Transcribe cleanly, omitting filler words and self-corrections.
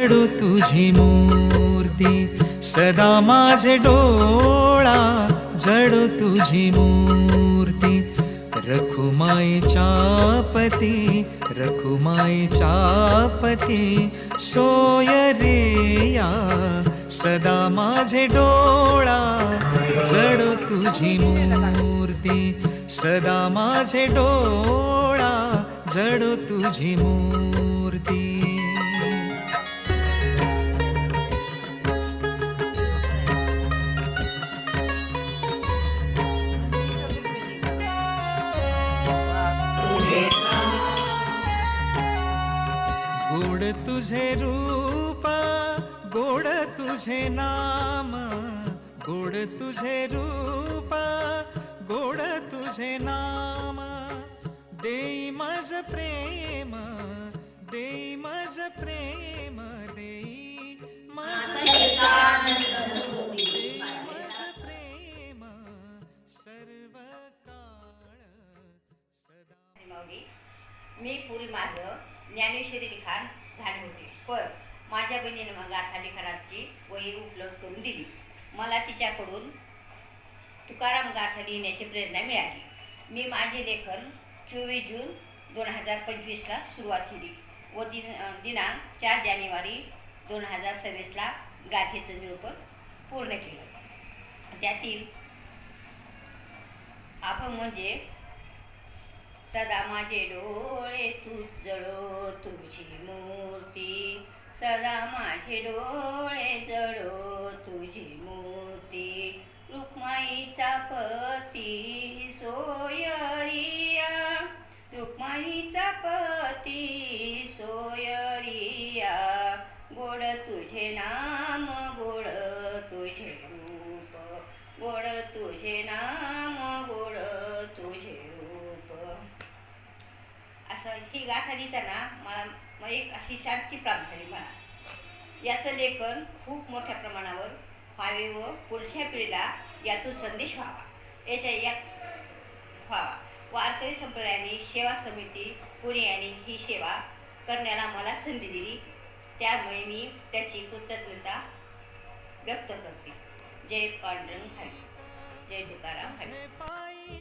जडो तुझी मूर्ती सदा माझे डोळा जडो तुझी मूर्ती रखुमाईच्या पती रखुमाईच्या पती सोय रे या सदा माझे डोळा जडो तुझी मूर्ती सदा माझे डोळा जडो तुझी मूर्ती गोड तुझे रूप गोड तुझे नाम गोड तुझे रूप गोड तुझे नाम देई माझ प्रेम देई माझ प्रेम देई माझ प्रेम सर्व काळ सदा. मी पूर्वी माझं ज्ञानेश्वरी लिखाण झाले होते, पण माझ्या बहिणीने मग गाथा लिखाणाची वही उपलब्ध करून दिली. मला तिच्याकडून तुकाराम गाथा लिहिण्याची प्रेरणा मिळाली. मी माझे लेखन 24 जून 2025ला सुरुवात केली व दिनांक 4 जानेवारी 2026ला गाथेचं निरूपण पूर्ण केलं. त्यातील अभंग म्हणजे सदा माझे डोळे तूच जळो तुझी मूर्ती सदा माझे डोळे जळो तुझी मूर्ती रुक्माईचा पती सोयरिया रुक्माईचा पती सोयरिया गोड तुझे नाम गोड तुझे रूप गोड तुझे नाम गोड तुझे रूप. असं ही गाथा लिहिताना मला एक अशी शांती प्राप्त झाली. मला याचं लेखन खूप मोठ्या प्रमाणावर व्हावे व पुढच्या पिढीला यातून संदेश व्हावा. वारकरी संप्रदायाने सेवा समिती पुणे यांनी ही सेवा करण्याला मला संधी दिली, त्यामुळे मी त्याची कृतज्ञता व्यक्त करते. जय पांडुरंग हरी, जय तुकाराम हरी.